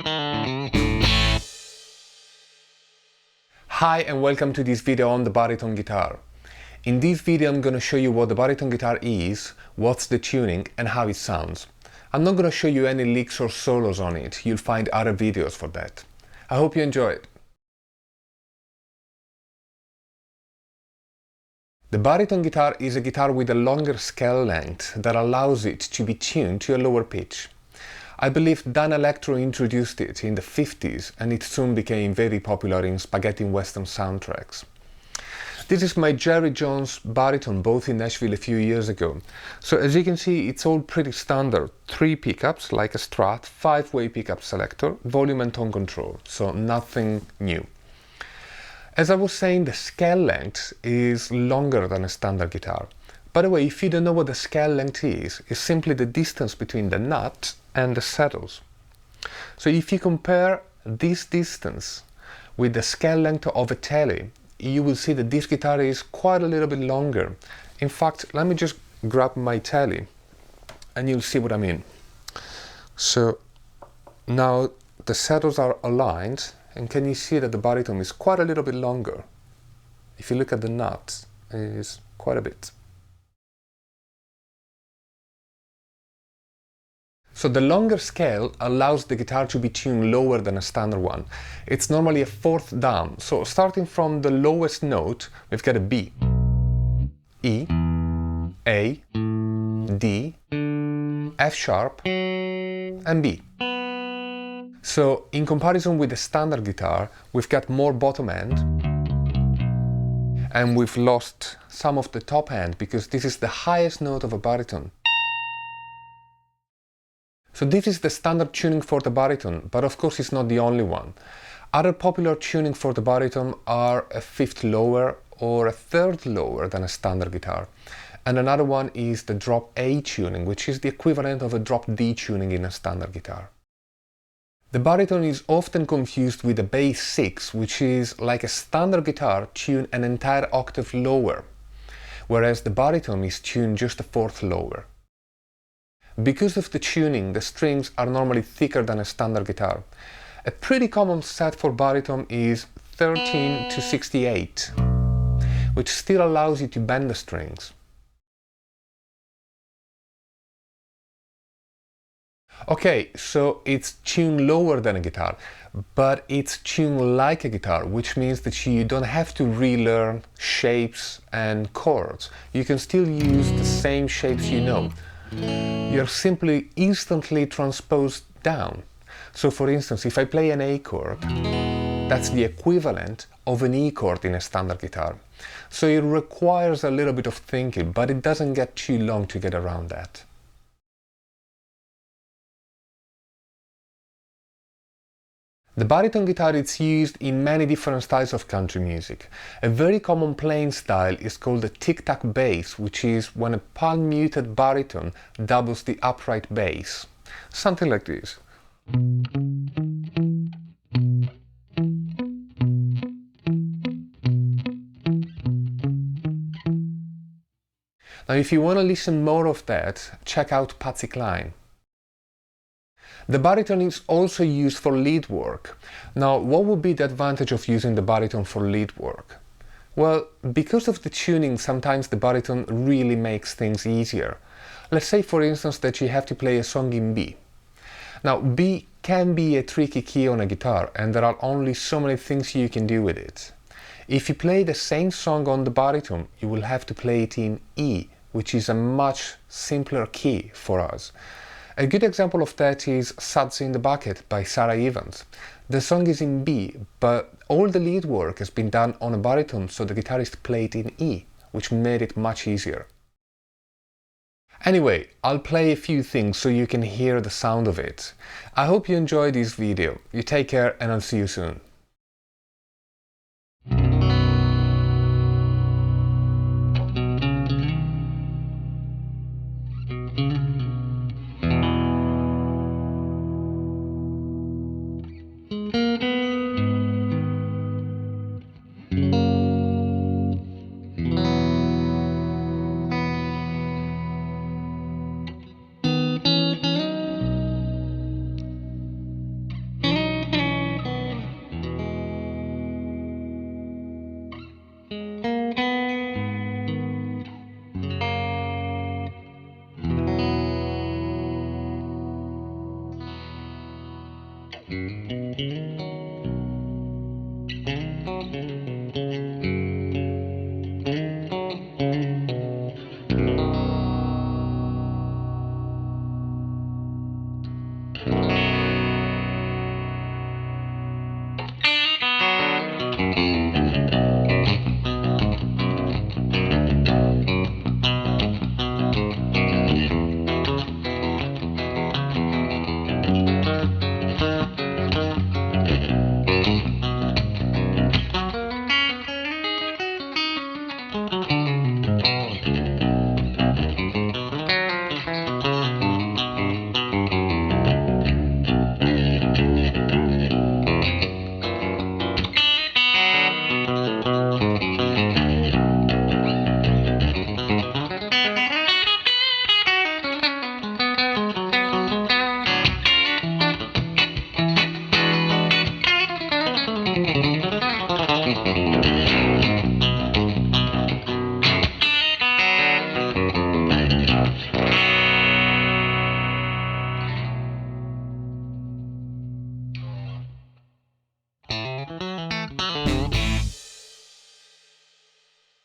Hi and welcome to this video on the baritone guitar. In this video I'm going to show you what the baritone guitar is, what's the tuning and how it sounds. I'm not going to show you any licks or solos on it, you'll find other videos for that. I hope you enjoy it. The baritone guitar is a guitar with a longer scale length that allows it to be tuned to a lower pitch. I believe Dan Electro introduced it in the 50s and it soon became very popular in spaghetti western soundtracks. This is my Jerry Jones baritone, bought in Nashville a few years ago. So as you can see, it's all pretty standard. 3 pickups like a Strat, 5-way pickup selector, volume and tone control, so nothing new. As I was saying, the scale length is longer than a standard guitar. By the way, if you don't know what the scale length is, it's simply the distance between the nut and the saddles. So if you compare this distance with the scale length of a telly, you will see that this guitar is quite a little bit longer. In fact, let me just grab my telly and you'll see what I mean. So now the saddles are aligned, and can you see that the baritone is quite a little bit longer? If you look at the nut, it is quite a bit. So the longer scale allows the guitar to be tuned lower than a standard one. It's normally a fourth down, so starting from the lowest note, we've got a B, E, A, D, F sharp, and B. So in comparison with the standard guitar, we've got more bottom end, and we've lost some of the top end because this is the highest note of a baritone. So this is the standard tuning for the baritone, but of course it's not the only one. Other popular tuning for the baritone are a fifth lower or a third lower than a standard guitar. And another one is the drop A tuning, which is the equivalent of a drop D tuning in a standard guitar. The baritone is often confused with the bass 6, which is like a standard guitar tuned an entire octave lower, whereas the baritone is tuned just a fourth lower. Because of the tuning, the strings are normally thicker than a standard guitar. A pretty common set for baritone is 13 to 68, which still allows you to bend the strings. Okay, so it's tuned lower than a guitar, but it's tuned like a guitar, which means that you don't have to relearn shapes and chords. You can still use the same shapes you know. You're simply instantly transposed down. So for instance, if I play an A chord, that's the equivalent of an E chord in a standard guitar. So it requires a little bit of thinking, but it doesn't get too long to get around that. The baritone guitar is used in many different styles of country music. A very common playing style is called the tic-tac bass, which is when a palm-muted baritone doubles the upright bass. Something like this. Now if you want to listen more of that, check out Patsy Cline. The baritone is also used for lead work. Now, what would be the advantage of using the baritone for lead work? Well, because of the tuning, sometimes the baritone really makes things easier. Let's say, for instance, that you have to play a song in B. Now, B can be a tricky key on a guitar, and there are only so many things you can do with it. If you play the same song on the baritone, you will have to play it in E, which is a much simpler key for us. A good example of that is Suds in the Bucket by Sarah Evans. The song is in B, but all the lead work has been done on a baritone, so the guitarist played in E, which made it much easier. Anyway, I'll play a few things so you can hear the sound of it. I hope you enjoyed this video. You take care and I'll see you soon.